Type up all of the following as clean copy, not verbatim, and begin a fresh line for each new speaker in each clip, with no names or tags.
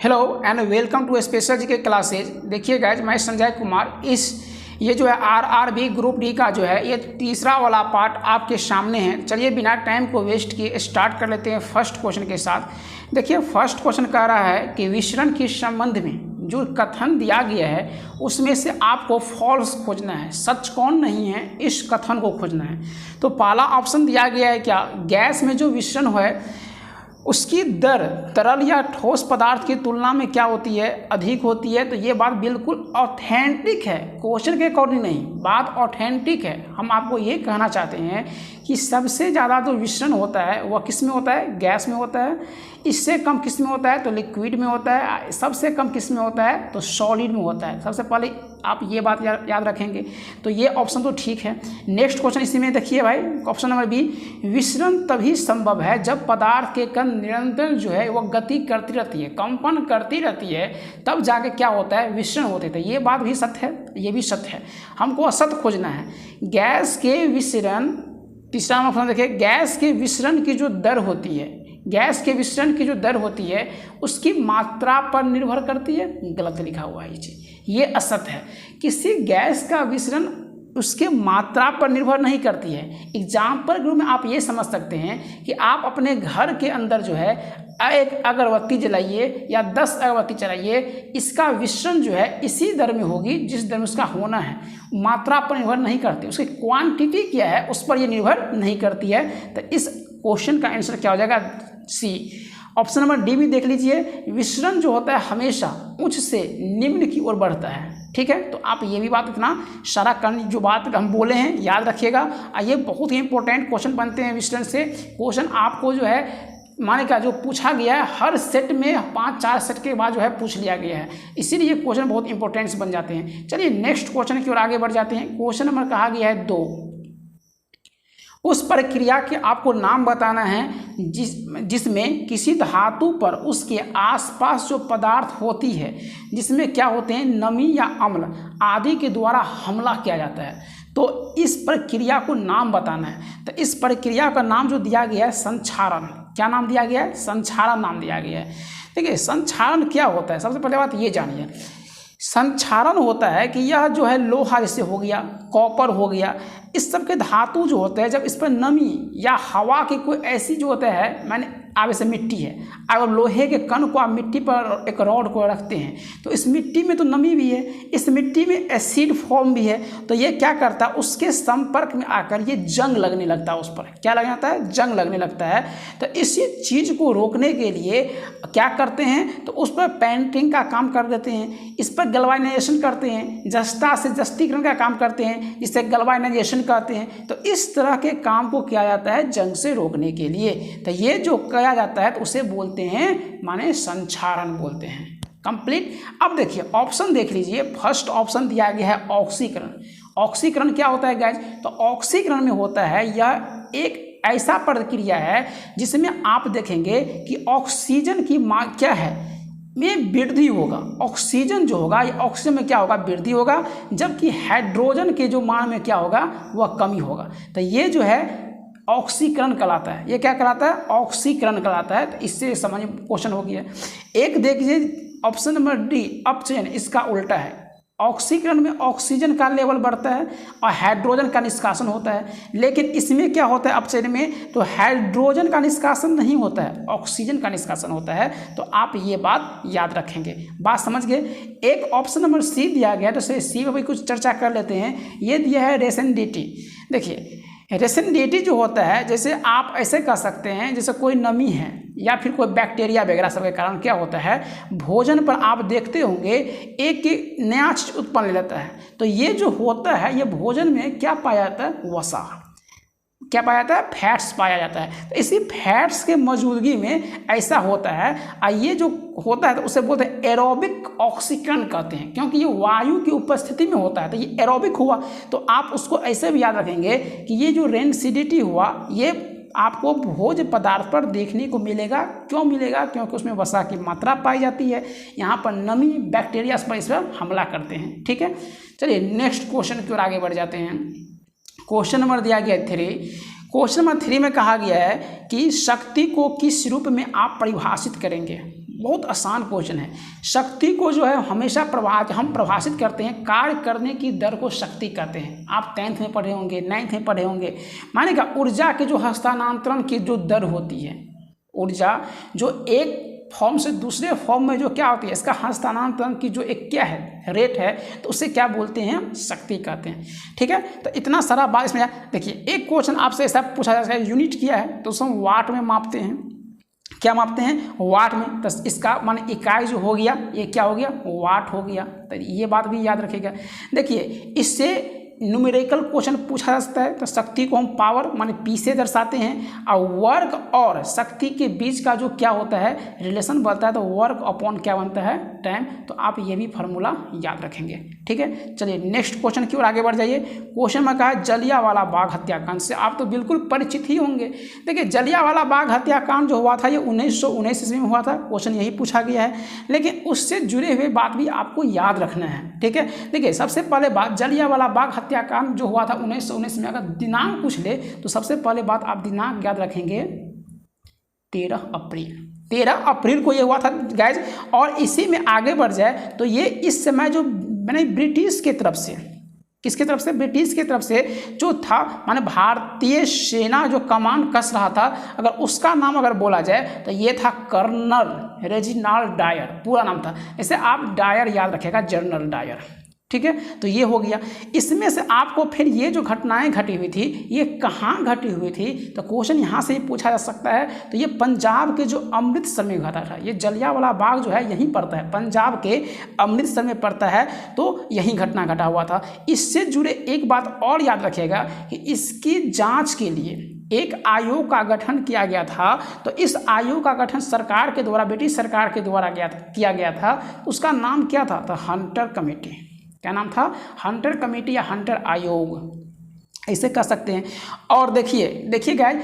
Hello and welcome to special GK classes. देखिए guys, मैं संजय कुमार। ये जो है आरआरबी ग्रुप डी का जो है ये तीसरा वाला पार्ट आपके सामने है। चलिए बिना टाइम को वेस्ट किए स्टार्ट कर लेते हैं फर्स्ट क्वेश्चन के साथ। देखिए फर्स्ट क्वेश्चन कह रहा है कि विसरण के संबंध में जो कथन दिया गया है उसमें से आपको फॉल्स खोजना है, सच कौन नहीं है इस कथन को खोजना है। तो पहला ऑप्शन दिया गया है क्या, गैस में जो विसरण है उसकी दर तरल या ठोस पदार्थ की तुलना में क्या होती है, अधिक होती है। तो ये बात बिल्कुल ऑथेंटिक है, क्वेश्चन के अकॉर्डिंग नहीं, बात ऑथेंटिक है। हम आपको ये कहना चाहते हैं कि सबसे ज़्यादा जो विसरण होता है वह किस में होता है, गैस में होता है। इससे कम किस में होता है तो लिक्विड में होता है। सबसे कम किस में होता है तो सॉलिड में होता है। सबसे पहले आप ये बात याद रखेंगे। तो ये ऑप्शन तो ठीक है। नेक्स्ट क्वेश्चन इसी में देखिए भाई, ऑप्शन नंबर बी, विसरण तभी संभव है जब पदार्थ के कण निरंतर जो है वह गति करती रहती है, कंपन करती रहती है, तब जाके क्या होता है, विसरण होते थे। ये बात भी सत्य है, ये भी सत्य है। हमको असत्य खोजना है। गैस के विसरण, तीसरा ऑप्शन देखिए, गैस के विसरण की जो दर होती है, गैस के विसरण की जो दर होती है उसकी मात्रा पर निर्भर करती है। गलत लिखा हुआ है ये चीज़, ये असत्य है। किसी गैस का विसरण उसके मात्रा पर निर्भर नहीं करती है। एग्जाम्पल के रूप में आप ये समझ सकते हैं कि आप अपने घर के अंदर जो है एक अगरबत्ती जलाइए या 10 अगरबत्ती चलाइए, इसका विसरण जो है इसी दर में होगी जिस दर में उसका होना है। मात्रा पर निर्भर नहीं करती, उसकी क्वांटिटी क्या है उस पर ये निर्भर नहीं करती है। तो इस क्वेश्चन का आंसर क्या हो जाएगा, सी। ऑप्शन नंबर डी भी देख लीजिए, विसरण जो होता है हमेशा उच्च से निम्न की ओर बढ़ता है। ठीक है, तो आप ये भी बात इतना सारा जो बात हम बोले हैं याद रखिएगा। ये बहुत ही इंपॉर्टेंट क्वेश्चन बनते हैं विसरण से। क्वेश्चन आपको जो है माने का जो पूछा गया है हर सेट में 5-4 सेट के बाद जो है पूछ लिया गया है, इसीलिए क्वेश्चन बहुत इंपॉर्टेंट बन जाते हैं। चलिए नेक्स्ट क्वेश्चन की ओर आगे बढ़ जाते हैं। क्वेश्चन नंबर कहा गया है 2, उस प्रक्रिया के आपको नाम बताना है जिसमें किसी धातु पर उसके आसपास जो पदार्थ होती है जिसमें क्या होते हैं, नमी या अम्ल आदि के द्वारा हमला किया जाता है। तो इस प्रक्रिया को नाम बताना है। तो इस प्रक्रिया का नाम जो दिया गया है संक्षारण। क्या नाम दिया गया है, संक्षारण नाम दिया गया है। देखिए संक्षारण क्या होता है, सबसे पहले बात ये जानिए। संक्षारण होता है कि यह जो है लोहा जैसे हो गया, कॉपर हो गया, इस सब के धातु जो होते हैं जब इस पर नमी या हवा की कोई ऐसी जो होता है, मैंने आप जैसे मिट्टी है, अगर लोहे के कण को आप मिट्टी पर एक रॉड को रखते हैं तो इस मिट्टी में तो नमी भी है, इस मिट्टी में एसिड फॉर्म भी है। तो ये क्या करता है, उसके संपर्क में आकर ये जंग लगने लगता है, उस पर क्या लग जाता है, जंग लगने लगता है। तो इसी चीज़ को रोकने के लिए क्या करते हैं, तो उस पर पेंटिंग का काम कर देते हैं, इस पर गैल्वेनाइजेशन करते हैं, जस्ता से जस्तीकरण का काम करते हैं, जिससे गैल्वेनाइजेशन करते हैं। तो इस तरह के काम को किया जाता है जंग से रोकने के लिए। तो ये जो किया जाता है तो उसे बोलते हैं, माने संक्षारण बोलते हैं। कंप्लीट। अब देखिए ऑप्शन देख लीजिए। फर्स्ट ऑप्शन दिया गया है ऑक्सीकरण। ऑक्सीकरण क्या होता है गाइज, तो ऑक्सीकरण में होता है यह एक ऐसा प्रक्रिया है जिसमें आप देखेंगे कि ऑक्सीजन की मांग क्या है, में वृद्धि होगा। ऑक्सीजन जो होगा, ये ऑक्सीजन में क्या होगा, वृद्धि होगा, जबकि हाइड्रोजन के जो मान में क्या होगा, वह कमी होगा। तो ये जो है ऑक्सीकरण कहलाता है। ये क्या कहलाता है, ऑक्सीकरण कहलाता है। तो इससे समझ क्वेश्चन हो गया। एक देखिए ऑप्शन नंबर डी अपचयन, इसका उल्टा है। ऑक्सीकरण में ऑक्सीजन का लेवल बढ़ता है और हाइड्रोजन का निष्कासन होता है, लेकिन इसमें क्या होता है अपचयन में, तो हाइड्रोजन का निष्कासन नहीं होता है, ऑक्सीजन का निष्कासन होता है। तो आप ये बात याद रखेंगे। बात समझ गए। एक ऑप्शन नंबर सी दिया गया, तो सी में भी कुछ चर्चा कर लेते हैं। ये दिया है रेसेंडिटी। देखिए रेसेंडिटी जो होता है, जैसे आप ऐसे कह सकते हैं जैसे कोई नमी है या फिर कोई बैक्टीरिया वगैरह सब के कारण क्या होता है, भोजन पर आप देखते होंगे एक नया चीज उत्पन्न ले लेता है। तो ये जो होता है, ये भोजन में क्या पाया जाता है, वसा, क्या पाया जाता है, फैट्स पाया जाता है। तो इसी फैट्स के मौजूदगी में ऐसा होता है। ये जो होता है तो उसे बोलते हैं एरोबिक ऑक्सीकरण कहते हैं, क्योंकि ये वायु की उपस्थिति में होता है। तो ये एरोबिक हुआ। तो आप उसको ऐसे भी याद रखेंगे कि ये जो रेसिडिटी हुआ, ये आपको भोज्य पदार्थ पर देखने को मिलेगा। क्यों मिलेगा, क्योंकि उसमें वसा की मात्रा पाई जाती है। यहाँ पर नमी, बैक्टीरिया इस पर हमला करते हैं। ठीक है, चलिए नेक्स्ट क्वेश्चन की ओर आगे बढ़ जाते हैं। क्वेश्चन नंबर दिया गया 3। क्वेश्चन नंबर 3 में कहा गया है कि शक्ति को किस रूप में आप परिभाषित करेंगे। बहुत आसान क्वेश्चन है। शक्ति को जो है हमेशा हम परिभाषित करते हैं, कार्य करने की दर को शक्ति कहते हैं। आप 10th में पढ़े होंगे, 9th में पढ़े होंगे। मानेगा ऊर्जा के जो हस्तांतरण की जो दर होती है, ऊर्जा जो एक फॉर्म से दूसरे फॉर्म में जो क्या होती है, इसका हस्तांतरण की जो एक क्या है रेट है, तो उसे क्या बोलते हैं, हम शक्ति कहते हैं। ठीक है, तो इतना सारा बात इसमें। देखिए एक क्वेश्चन आपसे ऐसा पूछा जा सकता है, यूनिट किया है तो उसे हम वाट में मापते हैं। क्या मापते हैं, वाट में। तो इसका मान इकाई जो हो गया, ये क्या हो गया, वाट हो गया। तो ये बात भी याद रखिएगा। देखिए इससे न्यूमेरिकल क्वेश्चन पूछा जा सकता है। तो शक्ति को हम पावर माने पी से दर्शाते हैं, और वर्क और शक्ति के बीच का जो क्या होता है रिलेशन बनता है, तो वर्क अपॉन क्या बनता है, टाइम। तो आप ये भी फार्मूला याद रखेंगे। ठीक है, चलिए नेक्स्ट क्वेश्चन की ओर आगे बढ़ जाइए। क्वेश्चन में कहा है जलियांवाला बाग हत्याकांड से आप तो बिल्कुल परिचित ही होंगे। देखिए जलियांवाला बाग हत्याकांड जो हुआ था ये 1919 ईस्वी में हुआ था। क्वेश्चन यही पूछा गया है, लेकिन उससे जुड़े हुए बात भी आपको याद रखना है। ठीक है, देखिए सबसे पहले बात, जलियांवाला बाग हत्याकांड जो हुआ था 1919 में, अगर दिनांक पूछ ले तो सबसे पहले बात आप दिनांक याद रखेंगे 13 अप्रैल। 13 अप्रैल को ये हुआ था गाइज। और इसी में आगे बढ़ जाए तो ये इस समय जो मैंने ब्रिटिश के तरफ से, किसके तरफ से, ब्रिटिश की तरफ से जो था, माने भारतीय सेना जो कमान कस रहा था, अगर उसका नाम अगर बोला जाए तो ये था कर्नल रेजिनाल्ड डायर, पूरा नाम था। इसे आप डायर याद रखेगा, जनरल डायर। ठीक है, तो ये हो गया। इसमें से आपको फिर ये जो घटनाएं घटी हुई थी ये कहाँ घटी हुई थी, तो क्वेश्चन यहाँ से ही पूछा जा सकता है। तो ये पंजाब के जो अमृतसर में घटा था। ये जलियांवाला बाग जो है यहीं पड़ता है, पंजाब के अमृतसर में पड़ता है, तो यही घटना घटा हुआ था। इससे जुड़े एक बात और याद रखिएगा कि इसकी जाँच के लिए एक आयोग का गठन किया गया था। तो इस आयोग का गठन सरकार के द्वारा, ब्रिटिश सरकार के द्वारा किया गया था। उसका नाम क्या था, तो हंटर कमेटी। क्या नाम था, हंटर कमेटी या हंटर आयोग ऐसे कह सकते हैं। और देखिए गाइस,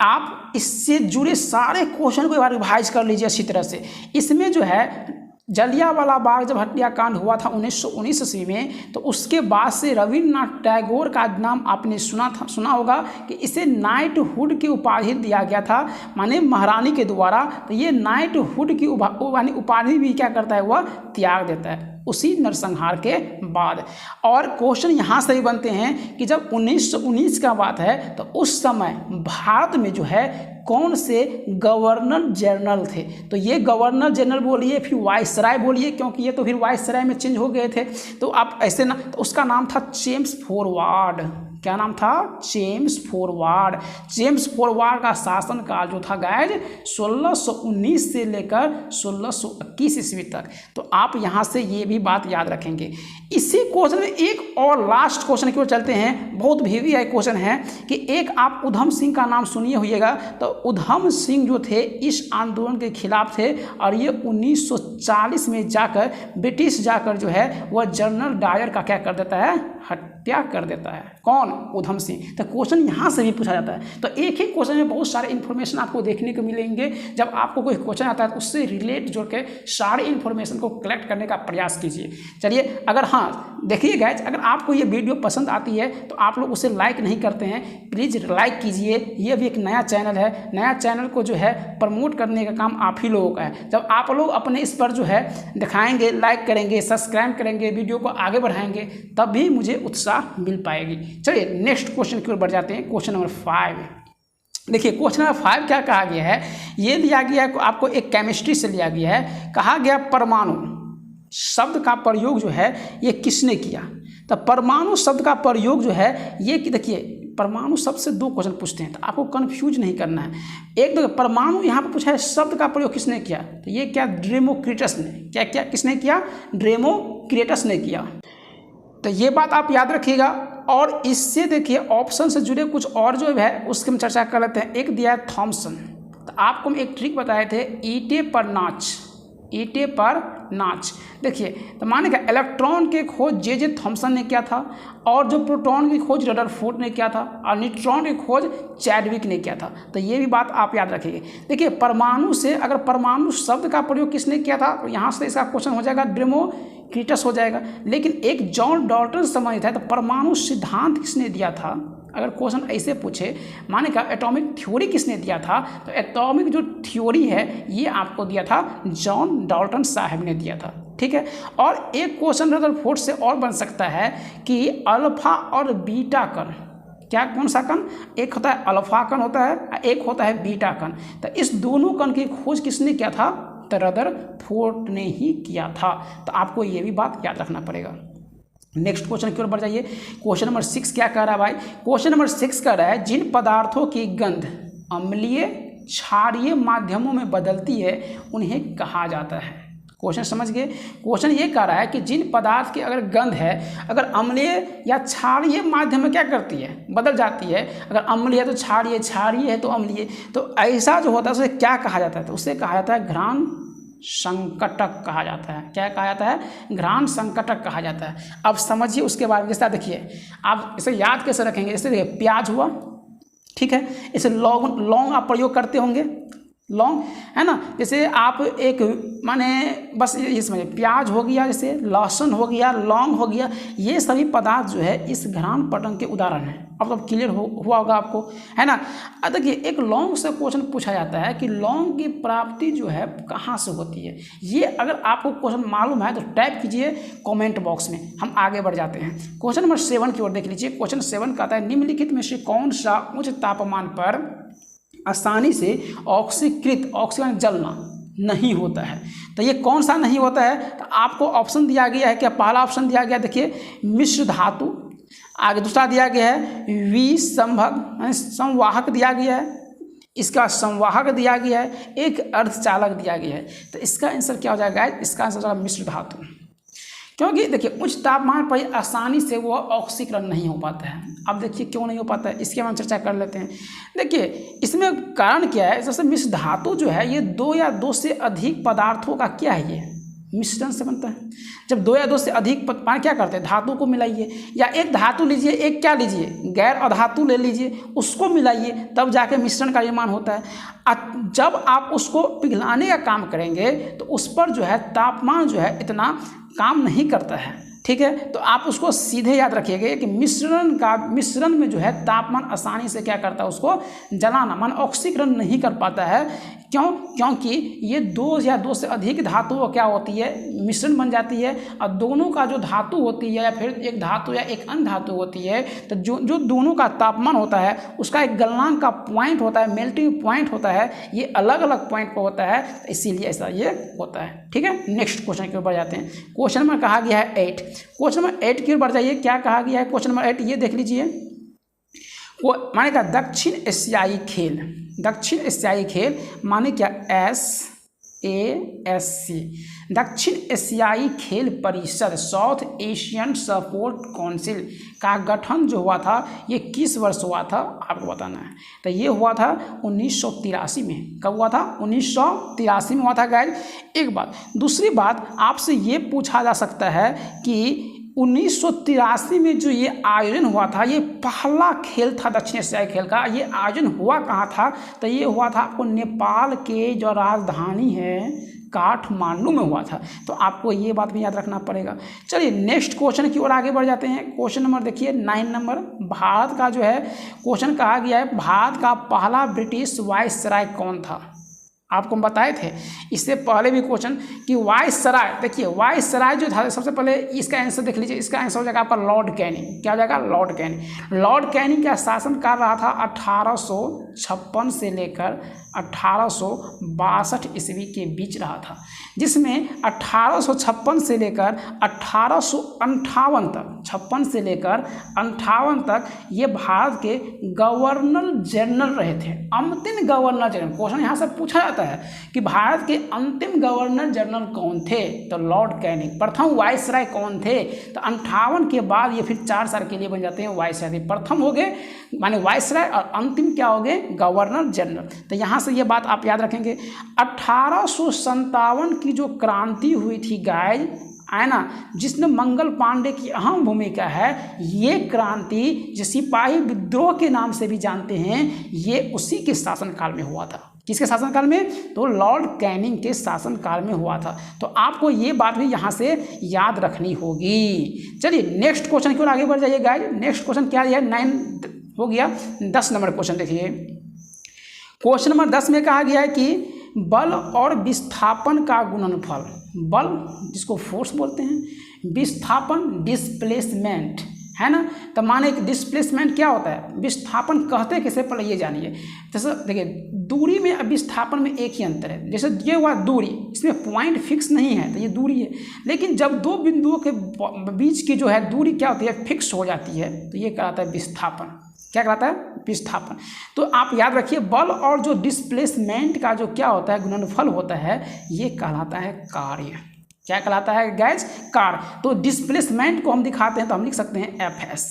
आप इससे जुड़े सारे क्वेश्चन को एक बार रिवाइज कर लीजिए अच्छी तरह से। इसमें जो है जलियांवाला बाग जब हत्याकांड हुआ था 1919 ईस्वी में, तो उसके बाद से रविन्द्रनाथ टैगोर का नाम आपने सुना होगा कि इसे नाइटहुड की उपाधि दिया गया था, माने महारानी के द्वारा। तो ये नाइटहुड की उपाधि भी क्या करता है, वह त्याग देता है उसी नरसंहार के बाद। और क्वेश्चन यहाँ से ही बनते हैं कि जब 1919 का बात है तो उस समय भारत में जो है कौन से गवर्नर जनरल थे। तो ये गवर्नर जनरल बोलिए, फिर वाइसराय बोलिए, क्योंकि ये तो फिर वाइसराय में चेंज हो गए थे। तो आप ऐसे ना, तो उसका नाम था जेम्स फॉरवर्ड। क्या नाम था, जेम्स फॉरवर्ड। जेम्स फॉरवर्ड का शासनकाल जो था गाइज 1619 से लेकर 1621 ईस्वी तक। तो आप यहाँ से ये भी बात याद रखेंगे। इसी क्वेश्चन में एक और लास्ट क्वेश्चन की ओर चलते हैं। बहुत हेवी है क्वेश्चन है कि एक आप उधम सिंह का नाम सुनिए होइएगा। तो उधम सिंह जो थे इस आंदोलन के खिलाफ थे, और ये 1940 में जाकर ब्रिटिश जाकर जो है वह जनरल डायर का क्या कर देता है, हत्या कर देता है। कौन, उधम सिंह। तो क्वेश्चन यहाँ से भी पूछा जाता है। तो एक ही क्वेश्चन में बहुत सारे इन्फॉर्मेशन आपको देखने को मिलेंगे। जब आपको कोई क्वेश्चन आता है तो उससे रिलेट जोड़ के सारे इन्फॉर्मेशन को कलेक्ट करने का प्रयास कीजिए। चलिए, अगर हाँ देखिए गाइज, अगर आपको ये वीडियो पसंद आती है तो आप लोग उसे लाइक नहीं करते हैं, प्लीज़ लाइक कीजिए। ये भी एक नया चैनल है, नया चैनल को जो है प्रमोट करने का काम आप ही लोगों का है। जब आप लोग अपने इस पर जो है दिखाएंगे, लाइक करेंगे, सब्सक्राइब करेंगे, वीडियो को आगे बढ़ाएंगे, तब भी मुझे उत्साह मिल पाएगी। चलिए नेक्स्ट क्वेश्चन की ओर बढ़ जाते हैं। Question number 5। देखिए क्वेश्चन नंबर 5 क्या कहा गया है, ये लिया गया है आपको एक केमिस्ट्री से लिया गया है। कहा गया परमाणु शब्द का प्रयोग जो है ये किसने किया। तो परमाणु शब्द का प्रयोग जो है ये, देखिए परमाणु शब्द से 2 क्वेश्चन पूछते हैं, तो आपको कंफ्यूज नहीं करना है। एक तो परमाणु यहाँ पर पूछा है शब्द का प्रयोग किसने किया, तो ये क्या, डेमोक्रिटस ने। क्या किसने किया, डेमोक्रिटस ने किया। तो ये बात आप याद रखिएगा। और इससे देखिए ऑप्शन से जुड़े कुछ और जो है उसकी हम चर्चा कर लेते हैं। एक दिया है थॉमसन। तो आपको हम एक ट्रिक बताए थे, ईंटे पर नाच, ईंटे पर नाच। देखिए तो माने क्या, इलेक्ट्रॉन के खोज जे थॉमसन ने किया था, और जो प्रोटॉन की खोज रदरफोर्ड ने किया था, और न्यूट्रॉन की खोज चैडविक ने किया था। तो ये भी बात आप याद रखिए। देखिए परमाणु से, अगर परमाणु शब्द का प्रयोग किसने किया था, तो यहाँ से इसका क्वेश्चन हो जाएगा डेमोक्रिटस हो जाएगा। लेकिन एक जॉन डॉल्टन संबंधित है, तो परमाणु सिद्धांत किसने दिया था, अगर क्वेश्चन ऐसे पूछे, माने का एटॉमिक थ्योरी किसने दिया था, तो एटॉमिक जो थ्योरी है ये आपको दिया था जॉन डाल्टन साहब ने दिया था, ठीक है। और एक क्वेश्चन रदरफोर्ड से और बन सकता है कि अल्फा और बीटा कण, क्या कौन सा कण, एक होता है अल्फा कण होता है, एक होता है बीटा कण, तो इस दोनों कण की खोज किसने किया था, तो रदरफोर्ड ने ही किया था। तो आपको ये भी बात याद रखना पड़ेगा। नेक्स्ट क्वेश्चन की ओर बढ़ जाइए। क्वेश्चन नंबर 6 क्या कह रहा है भाई, क्वेश्चन नंबर 6 कह रहा है जिन पदार्थों की गंध अम्लीय क्षारीय माध्यमों में बदलती है उन्हें कहा जाता है। क्वेश्चन समझ गए। क्वेश्चन ये कह रहा है कि जिन पदार्थ की अगर गंध है, अगर अम्लीय या क्षारीय माध्यम में क्या करती है, बदल जाती है, अगर अम्लीय है तो क्षारीय, क्षारीय है तो अम्लीय, तो ऐसा जो होता है उसे क्या कहा जाता है, तो उसे कहा जाता है घ्राण संकटक कहा जाता है। क्या कहा जाता है, घ्राण संकटक कहा जाता है। अब समझिए उसके बारे में। जैसा देखिए आप इसे याद कैसे रखेंगे, जैसे देखिए प्याज हुआ, ठीक है, इसे लौंग आप प्रयोग करते होंगे, लौंग है ना, जैसे आप एक माने बस ये समझिए प्याज हो गया, जैसे लहसुन हो गया, लौंग हो गया, ये सभी पदार्थ जो है इस घ्राण पटन के उदाहरण हैं। अब तो क्लियर हुआ होगा आपको, है ना। अब देखिए एक लौंग से क्वेश्चन पूछा जाता है कि लौंग की प्राप्ति जो है कहाँ से होती है। ये अगर आपको क्वेश्चन मालूम है तो टाइप कीजिए कमेंट बॉक्स में, हम आगे बढ़ जाते हैं। क्वेश्चन नंबर 7 की ओर देख लीजिए। क्वेश्चन 7 कहता है निम्नलिखित में से कौन सा उच्च तापमान पर आसानी से ऑक्सीकृत, ऑक्सीजन जलना नहीं होता है, तो ये कौन सा नहीं होता है, तो आपको ऑप्शन दिया गया है। क्या पहला ऑप्शन दिया गया, देखिए मिश्र धातु, आगे दूसरा दिया गया है विसंभग संवाहक दिया गया है, इसका संवाहक दिया गया है, एक अर्धचालक दिया गया है। तो इसका आंसर क्या हो जाएगा, इसका आंसर होगा मिश्र धातु। क्योंकि देखिए उच्च तापमान पर आसानी से वो ऑक्सीकरण नहीं हो पाता है। अब देखिए क्यों नहीं हो पाता है, इसके हम चर्चा कर लेते हैं। देखिए इसमें कारण क्या है, जैसे मिश्र धातु जो है ये 2 या 2 से अधिक पदार्थों का क्या है, ये मिश्रण से बनता है। जब 2 या 2 से अधिक क्या करते हैं, धातु को मिलाइए, या एक धातु लीजिए, एक क्या लीजिए, गैर अधातु ले लीजिए, उसको मिलाइए, तब जाके मिश्रण का निर्माण होता है। जब आप उसको पिघलाने का काम करेंगे तो उस पर जो है तापमान जो है इतना काम नहीं करता है, ठीक है। तो आप उसको सीधे याद रखिएगा कि मिश्रण में जो है तापमान आसानी से क्या करता है, उसको जलाना मान ऑक्सीकरण नहीं कर पाता है। क्यों, क्योंकि ये 2 या 2 से अधिक धातुओं क्या होती है, मिश्रण बन जाती है, और दोनों का जो धातु होती है या फिर एक धातु या एक अन्य धातु होती है, तो जो दोनों का तापमान होता है उसका एक गलनांक का पॉइंट होता है, मेल्टिंग पॉइंट होता है, ये अलग अलग पॉइंट पर होता है, इसीलिए ऐसा ये होता है, ठीक है। नेक्स्ट क्वेश्चन की ओर बढ़ जाते हैं। क्वेश्चन नंबर कहा गया है 8। क्वेश्चन नंबर 8 की ओर बढ़ जाइए। क्या कहा गया है क्वेश्चन नंबर 8, ये देख लीजिए। वो माने का दक्षिण एशियाई खेल, दक्षिण एशियाई खेल माने क्या, SASC, दक्षिण एशियाई खेल परिषद, साउथ एशियन स्पोर्ट काउंसिल का गठन जो हुआ था ये किस वर्ष हुआ था, आपको बताना है। तो ये हुआ था 1983 में। कब हुआ था, 1983 में हुआ था गाइज। एक बात, दूसरी बात आपसे ये पूछा जा सकता है कि 1983 में जो ये आयोजन हुआ था, ये पहला खेल था दक्षिण एशियाई खेल का, ये आयोजन हुआ कहाँ था, तो ये हुआ था आपको नेपाल के जो राजधानी है काठमांडू में हुआ था। तो आपको ये बात भी याद रखना पड़ेगा। चलिए नेक्स्ट क्वेश्चन की ओर आगे बढ़ जाते हैं। क्वेश्चन नंबर देखिए 9 नंबर। भारत का जो है क्वेश्चन कहा गया है, भारत का पहला ब्रिटिश वायसराय कौन था। आपको हम बताए थे इससे पहले भी क्वेश्चन कि वायसराय, देखिए वायसराय जो था सबसे पहले, इसका आंसर देख लीजिए, इसका आंसर हो जाएगा आपका लॉर्ड कैनिंग। क्या हो जाएगा, लॉर्ड कैनिंग। लॉर्ड कैनिंग का शासन कर रहा था 1856 से लेकर 1862 ईस्वी के बीच रहा था, जिसमें 1856 से लेकर 1858 तक, 56 से लेकर 58 तक ये भारत के गवर्नर जनरल रहे थे। अंतिम गवर्नर जनरल, क्वेश्चन यहाँ से पूछा जाता है कि भारत के अंतिम गवर्नर जनरल कौन थे, तो लॉर्ड कैनिंग। प्रथम वायसराय कौन थे, तो 58 के बाद ये फिर 4 साल के लिए बन जाते हैं वायसराय। प्रथम हो गए माने वायसराय और अंतिम क्या हो गए, गवर्नर जनरल। तो यहाँ से ये बात आप याद रखेंगे। 1857 की जो क्रांति हुई थी गाइज, है ना, जिसमें मंगल पांडे की अहम भूमिका है, ये क्रांति जो सिपाही विद्रोह के नाम से भी जानते हैं, ये उसी के शासनकाल में हुआ था। किसके शासनकाल में, तो लॉर्ड कैनिंग के शासनकाल में हुआ था। तो आपको ये बात भी यहाँ से याद रखनी होगी। चलिए नेक्स्ट क्वेश्चन की ओर आगे बढ़ जाइए गाइज। नेक्स्ट क्वेश्चन क्या है, हो गया। 10 नंबर क्वेश्चन देखिए, क्वेश्चन नंबर 10 में कहा गया है कि बल और विस्थापन का गुणनफल, बल जिसको फोर्स बोलते हैं, विस्थापन डिस्प्लेसमेंट, है ना। तो माने कि डिस्प्लेसमेंट क्या होता है, विस्थापन कहते हैं किसे, पहले ये जानिए। जैसे देखिए दूरी में विस्थापन में एक ही अंतर है, जैसे ये हुआ दूरी, इसमें पॉइंट फिक्स नहीं है तो ये दूरी है, लेकिन जब दो बिंदुओं के बीच की जो है दूरी क्या होती है, फिक्स हो जाती है, तो ये कहलाता है विस्थापन। क्या कहलाता है, विस्थापन। तो आप याद रखिए बल और जो डिस्प्लेसमेंट का जो क्या होता है गुणनफल होता है, ये कहलाता है कार्य। क्या कहलाता है गैस, कार्य। तो डिस्प्लेसमेंट को हम दिखाते हैं तो हम लिख सकते हैं Fs।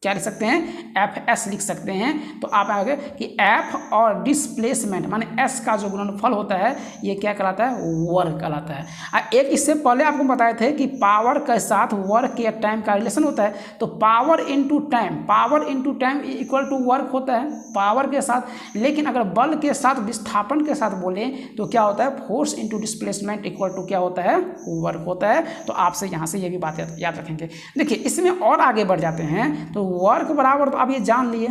क्या लिख सकते हैं, Fs लिख सकते हैं। तो आप आगे कि F और डिस्प्लेसमेंट माने S का जो गुणनफल होता है ये क्या कहलाता है, वर्क कहलाता है। एक इससे पहले आपको बताए थे कि पावर के साथ वर्क या टाइम का रिलेशन होता है, तो power into time equal to work होता है पावर के साथ। लेकिन अगर बल के साथ विस्थापन के साथ बोलें तो क्या होता है, force into displacement equal to क्या होता है, वर्क होता है। तो आपसे यहाँ से ये भी बात याद रखेंगे। देखिए इसमें और आगे बढ़ जाते हैं तो वर्क बराबर, तो आप ये जान लिए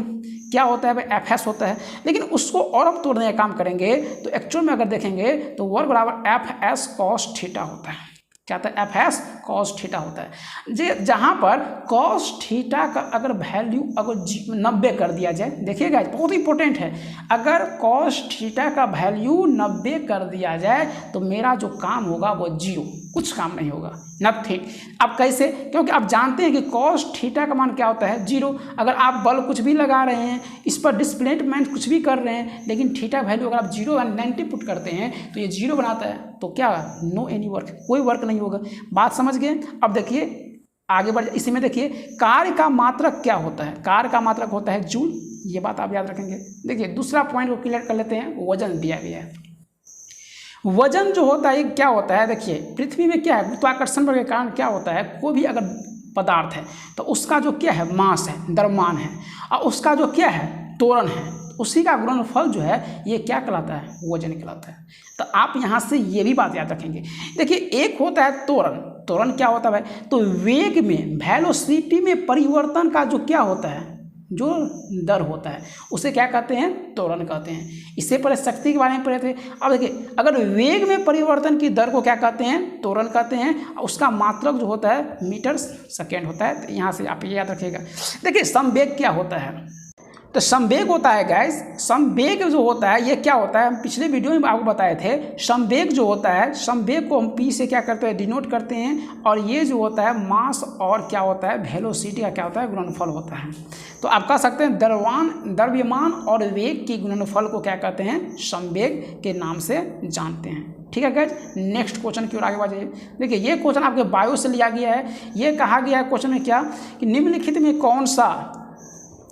क्या होता है भाई, Fs होता है। लेकिन उसको और अब तोड़ने का काम करेंगे तो एक्चुअल में अगर देखेंगे तो वर्क बराबर Fs cos थीटा होता है। क्या होता है, Fs cos थीटा होता है। जहाँ पर cos थीटा का अगर वैल्यू अगर 90 कर दिया जाए, देखिएगा बहुत इंपॉर्टेंट है, अगर cos थीटा का वैल्यू 90 कर दिया जाए तो मेरा जो काम होगा वो 0, कुछ काम नहीं होगा, नथिंग। अब कैसे, क्योंकि आप जानते हैं कि cos थीटा का मान क्या होता है, 0। अगर आप बल कुछ भी लगा रहे हैं, इस पर डिस्प्लेसमेंट कुछ भी कर रहे हैं, लेकिन थीटा वैल्यू अगर आप 0 या 90 पुट करते हैं तो ये 0 बनाता है, तो क्या, नो एनी वर्क, कोई वर्क नहीं होगा। बात समझ गए। अब देखिए आगे बढ़, इसी में देखिए कार्य का मात्रक क्या होता है, कार्य का मात्रक होता है जूल, ये बात आप याद रखेंगे। देखिए दूसरा पॉइंट को क्लियर कर लेते हैं, वजन दिया गया है। वजन जो होता है क्या होता है, देखिए पृथ्वी में क्या है, गुरुत्वाकर्षण बल के कारण क्या होता है, कोई भी अगर पदार्थ है तो उसका जो क्या है, मास है, द्रव्यमान है, और उसका जो क्या है, त्वरण है, उसी का गुणनफल जो है ये क्या कहलाता है, वजन कहलाता है। तो आप यहाँ से ये भी बात याद रखेंगे। देखिए एक होता है त्वरण, त्वरण क्या होता है भाई, तो वेग में, वेलोसिटी में परिवर्तन का जो क्या होता है, जो दर होता है, उसे क्या कहते हैं, त्वरण कहते हैं। इससे पहले शक्ति के बारे में पढ़े थे। अब देखिए अगर वेग में परिवर्तन की दर को क्या कहते हैं, त्वरण कहते हैं। उसका मात्रक जो होता है मीटर सेकेंड होता है। तो यहाँ से आप ये याद रखिएगा। देखिए संवेग क्या होता है, तो संवेग होता है गैस, संवेग जो होता है ये क्या होता है, हम पिछले वीडियो में आपको बताए थे। संवेग जो होता है, संवेग को हम P से क्या करते हैं, डिनोट करते हैं, और ये जो होता है मास और क्या होता है, वेलोसिटी का क्या होता है, गुणनफल होता है। तो आप कह सकते हैं द्रव्यमान और वेग की गुणनफल को क्या कहते हैं, संवेग के नाम से जानते हैं। ठीक है गैस, नेक्स्ट क्वेश्चन की ओर आगे बढ़िए। देखिए ये क्वेश्चन आपके बायो से लिया गया है। ये कहा गया है क्वेश्चन में क्या, कि निम्नलिखित में कौन सा,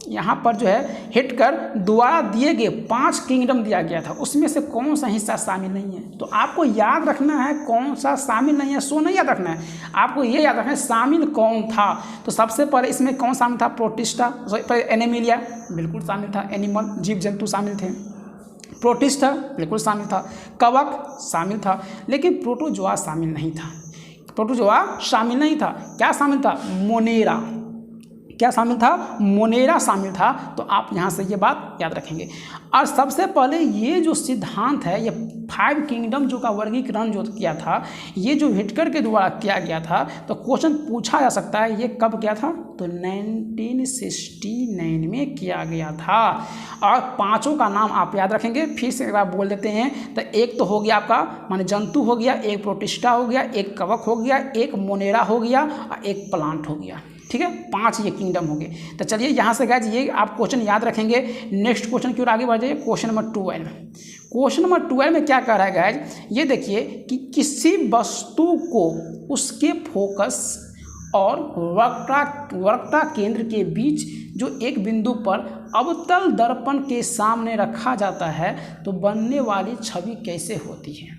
यहाँ पर जो है हिटकर द्वारा दिए गए 5 किंगडम दिया गया था, उसमें से कौन सा हिस्सा शामिल नहीं है। तो आपको याद रखना है कौन सा शामिल नहीं है, सो नहीं याद रखना है, आपको ये याद रखना है शामिल कौन था। तो सबसे पहले इसमें कौन शामिल था, प्रोटिस्टा, एनिमिलिया बिल्कुल शामिल था, एनिमल जीव जंतु शामिल थे। प्रोटिस्टा बिल्कुल शामिल था, कवक शामिल था, लेकिन प्रोटोजोआ शामिल नहीं था। प्रोटोजोआ शामिल नहीं था, क्या शामिल था, मोनेरा, क्या शामिल था, मोनेरा शामिल था। तो आप यहाँ से ये बात याद रखेंगे। और सबसे पहले ये जो सिद्धांत है, ये 5 किंगडम जो का वर्गीकरण जो किया था, ये जो हिटकर के द्वारा किया गया था। तो क्वेश्चन पूछा जा सकता है ये कब किया था, तो 1969 में किया गया था। और 5 का नाम आप याद रखेंगे, फिर से एक बार बोल देते हैं। तो एक तो हो गया आपका माने जंतु हो गया, एक प्रोटिस्टा हो गया, एक कवक हो गया, एक मोनेरा हो गया, और एक प्लांट हो गया। ठीक है, 5 ये किंगडम हो गए। तो चलिए यहाँ से गाइस ये आप क्वेश्चन याद रखेंगे। नेक्स्ट क्वेश्चन की ओर आगे बढ़ जाइए। क्वेश्चन नंबर 12, क्वेश्चन नंबर 12 में क्या कह रहा है गाइस, ये देखिए कि किसी वस्तु को उसके फोकस और वक्रता केंद्र के बीच जो एक बिंदु पर अवतल दर्पण के सामने रखा जाता है तो बनने वाली छवि कैसे होती है।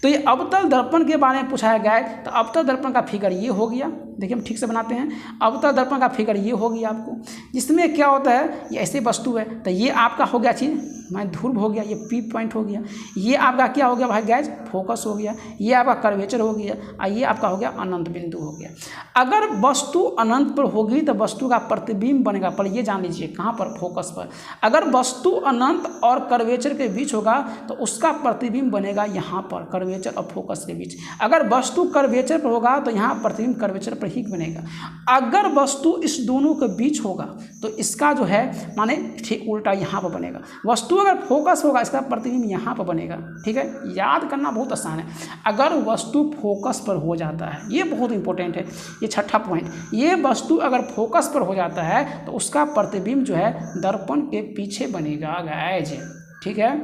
तो ये अवतल दर्पण के बारे में पूछा गया है। तो अवतल दर्पण का फिगर ये हो गया, देखिए हम ठीक से बनाते हैं। अवतल दर्पण का फिगर ये हो गया आपको, जिसमें क्या होता है, ये ऐसे वस्तु है। तो ये आपका हो गया चीज़ मैं ध्रुव हो गया, ये पी पॉइंट हो गया, ये आपका क्या हो गया भाई गैज फोकस हो गया, ये आपका कर्वेचर हो गया और ये आपका हो गया अनंत बिंदु हो गया। अगर वस्तु अनंत पर होगी तो वस्तु का प्रतिबिंब बनेगा, पर ये जान लीजिए कहाँ पर, फोकस पर। अगर वस्तु अनंत और कर्वेचर के बीच होगा तो उसका प्रतिबिंब बनेगा यहाँ पर, कर्वेचर और फोकस के बीच। अगर वस्तु कर्वेचर पर होगा तो यहाँ प्रतिबिंब कर्वेचर पर ही बनेगा। अगर वस्तु इस दोनों के बीच होगा तो इसका जो है माने ठीक उल्टा यहाँ पर बनेगा। वस्तु अगर फोकस होगा इसका प्रतिबिंब यहाँ पर बनेगा। ठीक है, याद करना बहुत आसान है। अगर वस्तु फोकस पर हो जाता है, ये बहुत इंपॉर्टेंट है, ये छठा पॉइंट, ये वस्तु अगर फोकस पर हो जाता है तो उसका प्रतिबिंब जो है दर्पण के पीछे बनेगा गाइज। ठीक है,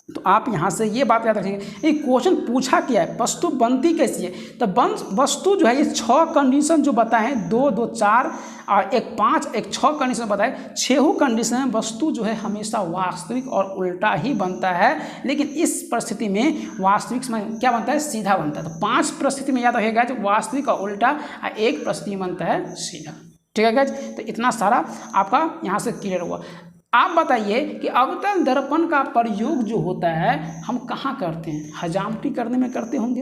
तो आप यहाँ से ये बात याद रखेंगे। ये क्वेश्चन पूछा क्या है, वस्तु बनती कैसी है, तो वस्तु जो है ये 6 कंडीशन जो बताए हैं, 2, 2, 4 और 1, 5, 1, 6 कंडीशन बताए। 6 कंडीशन में वस्तु जो है हमेशा वास्तविक और उल्टा ही बनता है, लेकिन इस परिस्थिति में वास्तविक में क्या बनता है, सीधा बनता है। तो 5 परिस्थिति में याद रखेगा जो वास्तविक और उल्टा, और 1 परिस्थिति में बनता है सीधा। ठीक है गाइज, तो इतना सारा आपका यहाँ से क्लियर हुआ। आप बताइए कि अवतल दर्पण का प्रयोग जो होता है हम कहाँ करते हैं, हजामती करने में करते होंगे,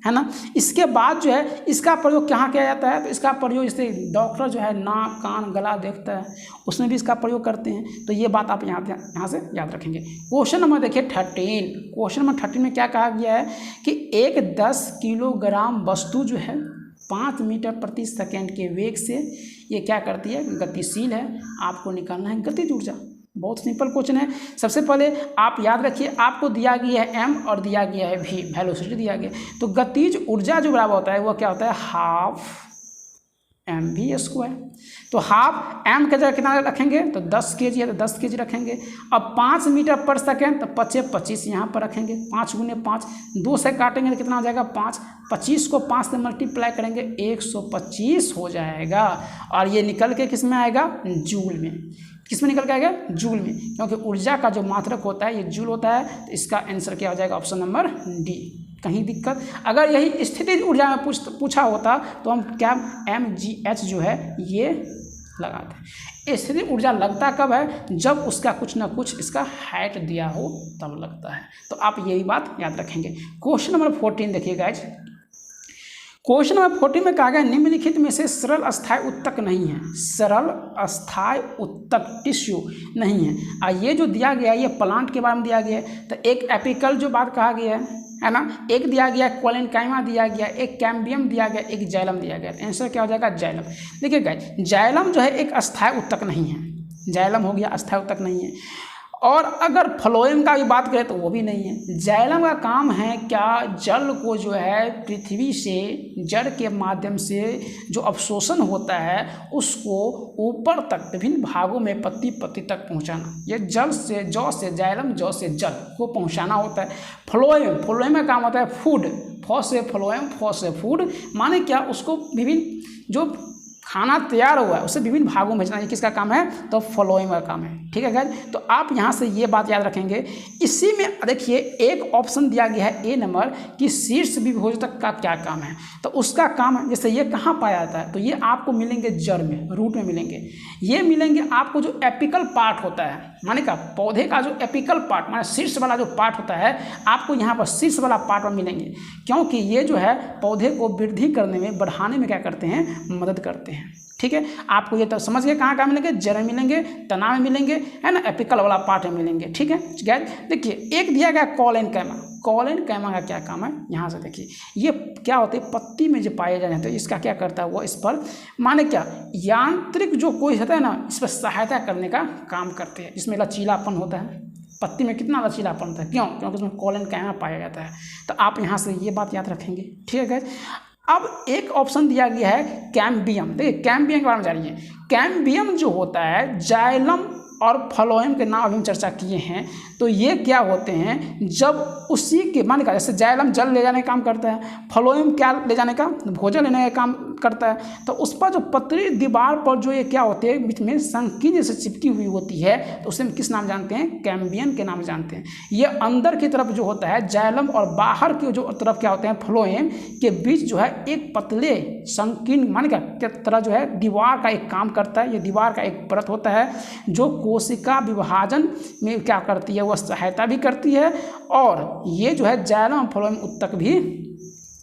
है ना। इसके बाद जो है इसका प्रयोग कहाँ किया जाता है, तो इसका प्रयोग जैसे डॉक्टर जो है नाक कान गला देखता है उसमें भी इसका प्रयोग करते हैं। तो ये बात आप यहाँ से याद रखेंगे। क्वेश्चन नंबर देखिए 13। क्वेश्चन नंबर 13 में क्या कहा गया है कि एक 10 किलोग्राम वस्तु जो है 5 मीटर प्रति सेकेंड के वेग से ये क्या करती है, गतिशील है। आपको निकालना है गतिज ऊर्जा। बहुत सिंपल क्वेश्चन है। सबसे पहले आप याद रखिए, आपको दिया गया है m और दिया गया है v, वेलोसिटी दिया गया। तो गतिज ऊर्जा जो बराबर होता है वो क्या होता है, हाफ mv²। तो हाफ m के जगह कितना रखेंगे, तो 10 kg है तो 10 kg रखेंगे। अब 5 मीटर पर सेकेंड तो 25 यहाँ पर रखेंगे। 5 गुने 5, 2 से काटेंगे तो कितना हो जाएगा 5, 25 को 5 से मल्टीप्लाई करेंगे 125 हो जाएगा। और ये निकल के किस में आएगा, जूल में। किस में निकल के आएगा, जूल में, क्योंकि ऊर्जा का जो मात्रक होता है ये जूल होता है। तो इसका आंसर क्या हो जाएगा, ऑप्शन नंबर डी। कहीं दिक्कत, अगर यही स्थितिज ऊर्जा में पूछा होता तो हम क्या mgh जो है ये लगाते। स्थितिज ऊर्जा लगता कब है, जब उसका कुछ ना कुछ इसका हाइट दिया हो तब लगता है। तो आप यही बात याद रखेंगे। क्वेश्चन नंबर 14 देखिए गाइज। क्वेश्चन नंबर 14 में कहा गया निम्नलिखित में से सरल अस्थायी उत्तक नहीं है, सरल अस्थायी उत्तक टिश्यू नहीं है। और ये जो दिया गया है ये प्लांट के बारे में दिया गया है। तो एक एपिकल जो बात कहा गया है ना, एक दिया गया कोलेनकाइमा दिया गया, एक कैम्बियम दिया गया, एक जाइलम दिया गया। तो आंसर क्या हो जाएगा, जाइलम। देखिए गाइस, जाइलम जो है एक अस्थायी उत्तक नहीं है, जाइलम हो गया अस्थायी उत्तक नहीं है। और अगर फ्लोएम का भी बात करें तो वो भी नहीं है। जाइलम का काम है क्या, जल को जो है पृथ्वी से जड़ के माध्यम से जो अवशोषण होता है उसको ऊपर तक विभिन्न भागों में पत्ती पत्ती तक पहुंचाना। ये जल से जौ से जाइलम, जौ से जल को पहुंचाना होता है। फ्लोएम का काम होता है फूड, फॉ से फ्लोएम, फॉ से फूड, माने क्या, उसको विभिन्न जो खाना तैयार हुआ है उसे विभिन्न भागों में भेजना, ये किसका काम है, तो फ्लोएम का काम है। ठीक है गाइस, तो आप यहाँ से ये बात याद रखेंगे। इसी में देखिए एक ऑप्शन दिया गया है ए नंबर कि शीर्ष विभोजक का क्या काम है। तो उसका काम है, जैसे ये कहाँ पाया जाता है, तो ये आपको मिलेंगे जड़ में, रूट में मिलेंगे। ये मिलेंगे आपको जो एपिकल पार्ट होता है, माने का पौधे का जो एपिकल पार्ट माने शीर्ष वाला जो पार्ट होता है, आपको यहाँ पर शीर्ष वाला पार्ट में मिलेंगे, क्योंकि ये जो है पौधे को वृद्धि करने में, बढ़ाने में क्या करते हैं, मदद करते हैं। ठीक है, आपको ये तो समझ गए कहाँ मिलेंगे, जड़ में मिलेंगे, तना में मिलेंगे, है ना, एपिकल वाला पार्ट में मिलेंगे। ठीक है गाइस, देखिए एक दिया गया कोलेनकाइमा। कोलेनकाइमा का क्या काम है, यहाँ से देखिए ये क्या होते हैं, पत्ती में जो पाए जाते हैं। तो इसका क्या करता है, वो इस पर माने क्या, यांत्रिक जो कोई होता है ना, इस पर सहायता करने का काम करते हैं। इसमें लचीलापन होता है, पत्ती में कितना लचीलापन होता है, क्यों, क्योंकि उसमें कोलेनकाइमा पाया जाता है। तो आप यहाँ से ये बात याद रखेंगे। ठीक है गाइस, अब एक ऑप्शन दिया गया है कैम्बियम। देखिए कैम्बियम के बारे में जानिए। कैम्बियम जो होता है, जाइलम और फ्लोएम के नाम अभी हम चर्चा किए हैं। तो ये क्या होते हैं, जब उसी के मान का, जैसे जाइलम जल ले जाने का काम करता है, फ्लोएम क्या ले जाने का, भोजन लेने का काम करता है। तो उस पर जो पतली दीवार पर जो ये क्या होते हैं, बीच में संकीर्ण जैसे चिपकी हुई होती है, तो उसे हम किस नाम जानते हैं, कैम्बियम के नाम जानते हैं। ये अंदर की तरफ जो होता है जाइलम और बाहर की जो तरफ क्या होते हैं, फ्लोएम के बीच जो है एक पतले संकीर्ण मान का तरह जो है दीवार का एक काम करता है। ये दीवार का एक परत होता है जो कोशिका विभाजन में क्या करती है, वह वह सहायता भी करती है और ये जो है जाइलम फ्लोएम ऊतक भी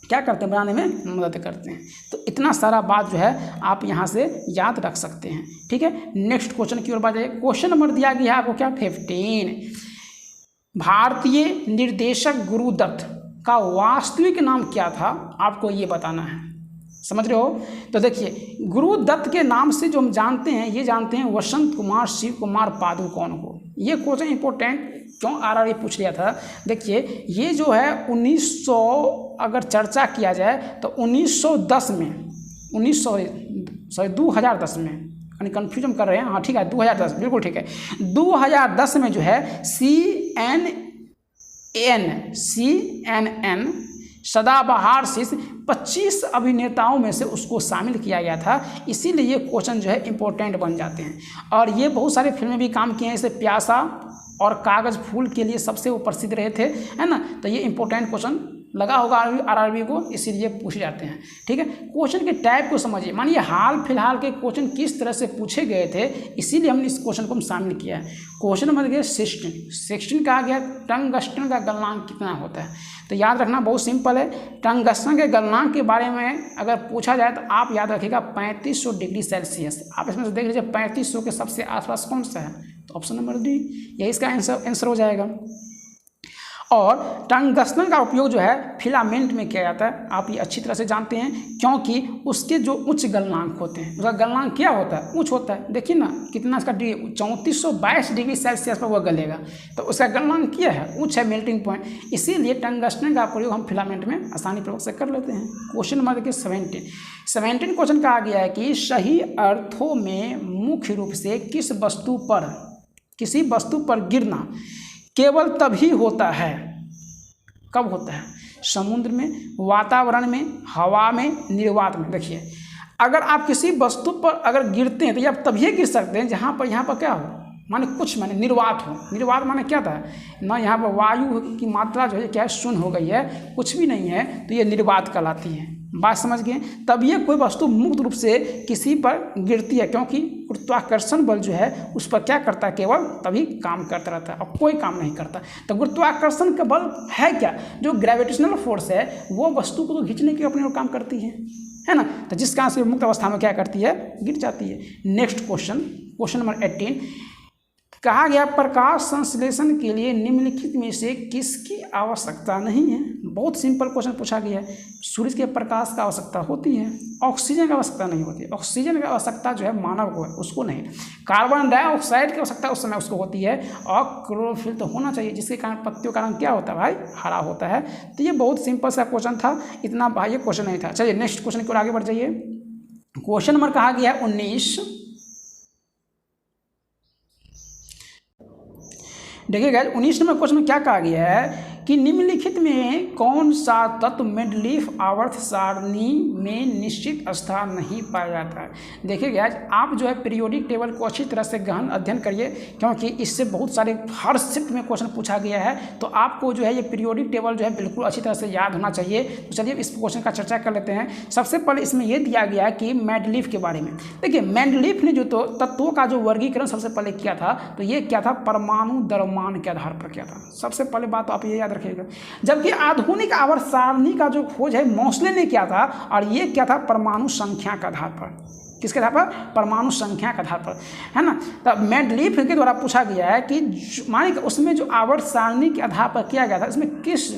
क्या करते हैं, बनाने में मदद करते हैं। तो इतना सारा बात जो है आप यहाँ से याद रख सकते हैं। ठीक है, नेक्स्ट क्वेश्चन की ओर बढ़े। क्वेश्चन नंबर दिया गया है आपको क्या, 15। भारतीय निर्देशक गुरुदत्त का वास्तविक नाम क्या था, आपको ये बताना है। समझ रहे हो? तो देखिए, गुरुदत्त के नाम से जो हम जानते हैं, ये जानते हैं वसंत कुमार शिव कुमार पादुकोण को। ये क्वेश्चन इंपॉर्टेंट क्यों आरआरबी पूछ लिया था। देखिए, ये जो है 1900 अगर चर्चा किया जाए तो 1910 में 2010 में, यानी कन्फ्यूज हम कर रहे हैं, हाँ ठीक है 2010, बिल्कुल ठीक है। 2010 में जो है CNN सदाबहार शिष्य 25 अभिनेताओं में से उसको शामिल किया गया था। इसीलिए ये क्वेश्चन जो है इंपॉर्टेंट बन जाते हैं। और ये बहुत सारे फिल्में भी काम किए हैं, जैसे प्यासा और कागज फूल के लिए सबसे वो प्रसिद्ध रहे थे, है ना। तो ये इंपॉर्टेंट क्वेश्चन लगा होगा आरआरबी को, इसीलिए पूछे जाते हैं। ठीक है, क्वेश्चन के टाइप को समझिए। मानिए हाल फिलहाल के क्वेश्चन किस तरह से पूछे गए थे, इसीलिए हमने इस क्वेश्चन को शामिल किया है। क्वेश्चन नंबर 16 कहा गया टंगस्टन का गलनांक कितना होता है। तो याद रखना बहुत सिंपल है। टंगस्टन के गलनांक के बारे में अगर पूछा जाए तो आप याद रखिएगा 3500 डिग्री सेल्सियस। आप इसमें से देख लीजिए 3500 के सबसे आसपास कौन सा है, तो ऑप्शन नंबर डी यही इसका आंसर हो जाएगा। और टंगस्टन का उपयोग जो है फिलामेंट में किया जाता है, आप ये अच्छी तरह से जानते हैं, क्योंकि उसके जो उच्च गलनांक होते हैं, उसका गलनांक क्या होता है, उच्च होता है। देखिए ना कितना इसका 3422 डिग्री सेल्सियस पर वह गलेगा, तो उसका गलनांक क्या है, उच्च है, मेल्टिंग पॉइंट। इसीलिए टंगस्टन का प्रयोग हम फिलामेंट में आसानी पूर्वक से कर लेते हैं। क्वेश्चन नंबर देखिए 17 क्वेश्चन कहा गया है कि सही अर्थों में मुख्य रूप से किसी वस्तु पर गिरना केवल तभी होता है, कब होता है, समुद्र में, वातावरण में, हवा में, निर्वात में। देखिए, अगर आप किसी वस्तु पर अगर गिरते हैं तो आप तभी गिर सकते हैं जहाँ पर यहाँ पर क्या हो, माने कुछ माने निर्वात हो। निर्वात माने क्या था ना, यहाँ पर वायु की मात्रा जो है क्या है, शून्य हो गई है, कुछ भी नहीं है, तो ये निर्वात कहलाती है। बात समझ गए? तब ये कोई वस्तु मुक्त रूप से किसी पर गिरती है, क्योंकि गुरुत्वाकर्षण बल जो है उस पर क्या करता है, केवल तभी काम करता रहता है और कोई काम नहीं करता। तो गुरुत्वाकर्षण का बल है क्या, जो ग्रेविटेशनल फोर्स है वो वस्तु को तो खींचने के अपने काम करती है ना। तो जिस कारण से मुक्त अवस्था में क्या करती है, गिर जाती है। नेक्स्ट क्वेश्चन नंबर 18 कहा गया प्रकाश संश्लेषण के लिए निम्नलिखित में से किसकी आवश्यकता नहीं है। बहुत सिंपल क्वेश्चन पूछा गया है। सूर्य के प्रकाश का आवश्यकता होती है, ऑक्सीजन की आवश्यकता नहीं होती। ऑक्सीजन की आवश्यकता जो है मानव को है, उसको नहीं। कार्बन डाइऑक्साइड की आवश्यकता उस समय उसको होती है, और क्लोरोफिल तो होना चाहिए, जिसके कारण पत्तियों का रंग क्या होता है भाई, हरा होता है। तो ये बहुत सिंपल सा क्वेश्चन था, इतना बाह्य क्वेश्चन नहीं था। चलिए नेक्स्ट क्वेश्चन की ओर आगे बढ़ जाइए। क्वेश्चन नंबर कहा गया है 19। देखिए गाइस 19 नंबर क्वेश्चन में क्या कहा गया है कि निम्नलिखित में कौन सा तत्व मेडलीफ आवर्त सारणी में निश्चित स्थान नहीं पाया जाता है। देखिए गाइस, आप जो है पीरियोडिक टेबल को अच्छी तरह से गहन अध्ययन करिए, क्योंकि इससे बहुत सारे हर शिफ्ट में क्वेश्चन पूछा गया है। तो आपको जो है ये पीरियोडिक टेबल जो है बिल्कुल अच्छी तरह से याद होना चाहिए। तो चलिए इस क्वेश्चन का चर्चा कर लेते हैं। सबसे पहले इसमें यह दिया गया है कि मेडलीफ के बारे में। देखिए मेडलीफ ने जो तो तत्वों का जो वर्गीकरण सबसे पहले किया था, तो ये क्या था, परमाणु द्रव्यमान के आधार पर किया था। सबसे पहले बात तो आप ये याद रखिएगा। जबकि आधुनिक आवर्त सारणी का जो खोज है मोस्ले ने किया था, और ये क्या था, परमाणु संख्या के आधार पर। किसके आधार पर, परमाणु संख्या के आधार पर, है ना। तब मेडलीफ के द्वारा पूछा गया है कि माने कि उसमें जो आवर्त सारणी के आधार पर किया गया था, इसमें किस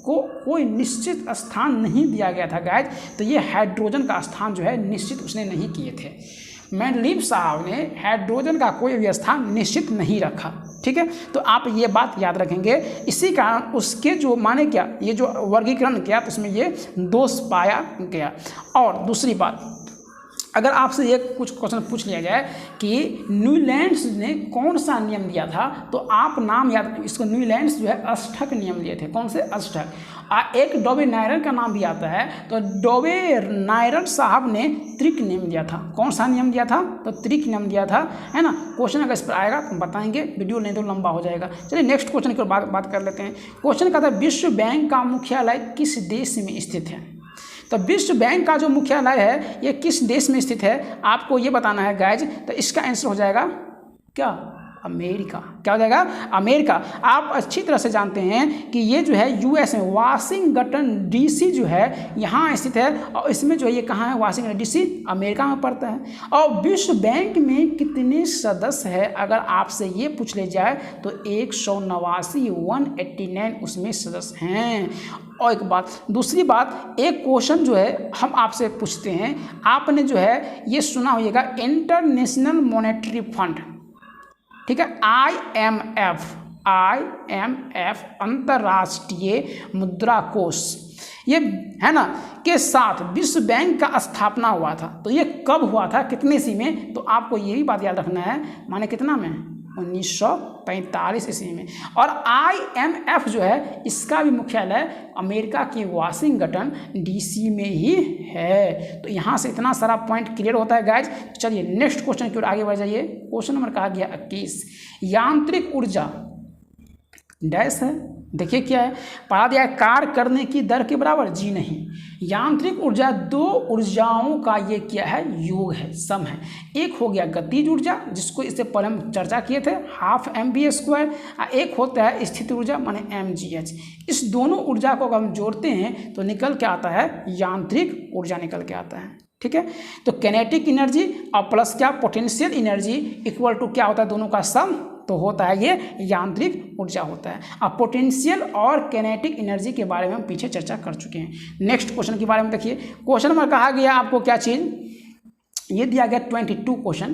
को कोई निश्चित स्थान नहीं दिया गया था गाइस। तो ये हाइड्रोजन का स्थान जो है निश्चित उसने नहीं किए थे। मेडलीफ साहब ने हाइड्रोजन का कोई भी स्थान निश्चित नहीं रखा। ठीक है, तो आप ये बात याद रखेंगे। इसी कारण उसके जो माने क्या, ये जो वर्गीकरण किया तो उसमें ये दोष पाया गया। और दूसरी बात, अगर आपसे ये कुछ क्वेश्चन पूछ लिया जाए कि न्यूलैंड्स ने कौन सा नियम दिया था, तो आप नाम याद, इसको न्यूलैंड्स जो है अष्टक नियम दिए थे। कौन से, अष्टक। एक डोबे नायरन का नाम भी आता है, तो डोबे नायरन साहब ने त्रिक नियम दिया था। कौन सा नियम दिया था, तो त्रिक नियम दिया था, है ना। क्वेश्चन अगर इस पर आएगा तो बताएंगे, वीडियो नहीं तो लंबा हो जाएगा। चलिए नेक्स्ट क्वेश्चन की बात कर लेते हैं। क्वेश्चन का था विश्व बैंक का मुख्यालय किस देश में स्थित है। तो विश्व बैंक का जो मुख्यालय है ये किस देश में स्थित है, आपको ये बताना है गाइज। तो इसका आंसर हो जाएगा क्या, अमेरिका। क्या हो जाएगा? अमेरिका। आप अच्छी तरह से जानते हैं कि ये जो है यूएस में वाशिंगटन डीसी जो है यहाँ स्थित है, और इसमें जो है ये कहाँ है? वाशिंगटन डीसी अमेरिका में पड़ता है। और विश्व बैंक में कितने सदस्य हैं अगर आपसे ये पूछ ले जाए तो 189 उसमें सदस्य हैं। और एक बात, दूसरी बात, एक क्वेश्चन जो है हम आपसे पूछते हैं, आपने जो है ये सुना होगा इंटरनेशनल मॉनेटरी फंड, ठीक है, IMF अंतर्राष्ट्रीय मुद्रा कोष, ये है ना, के साथ विश्व बैंक का स्थापना हुआ था। तो ये कब हुआ था, कितने ईस्वी में? तो आपको ये भी बात याद रखना है, माने कितना में? 1945 ईस्वी में। और IMF जो है इसका भी मुख्यालय अमेरिका की वाशिंगटन डीसी में ही है। तो यहाँ से इतना सारा पॉइंट क्लियर होता है गाइज। चलिए नेक्स्ट क्वेश्चन की ओर आगे बढ़ जाइए। क्वेश्चन नंबर कहा गया 21, यांत्रिक ऊर्जा डैश है, देखिए क्या है, पढ़ा दिया है कार्य करने की दर के बराबर, जी नहीं। यांत्रिक ऊर्जा दो ऊर्जाओं का ये क्या है? योग है, सम है। एक हो गया गतिज ऊर्जा, जिसको इससे पहले हम चर्चा किए थे, 12 MV²। एक होता है स्थित ऊर्जा माने MGH। इस दोनों ऊर्जा को अगर हम जोड़ते हैं तो निकल के आता है यान्त्रिक ऊर्जा निकल के आता है, ठीक है। तो कैनेटिक एनर्जी और प्लस क्या पोटेंशियल एनर्जी इक्वल टू क्या होता है? दोनों का सम, तो होता है ये यांत्रिक ऊर्जा होता है। अब पोटेंशियल और कैनेटिक एनर्जी के बारे में हम पीछे चर्चा कर चुके हैं। नेक्स्ट क्वेश्चन के बारे में देखिए। क्वेश्चन नंबर कहा गया आपको क्या चीज़, ये दिया गया 22 क्वेश्चन।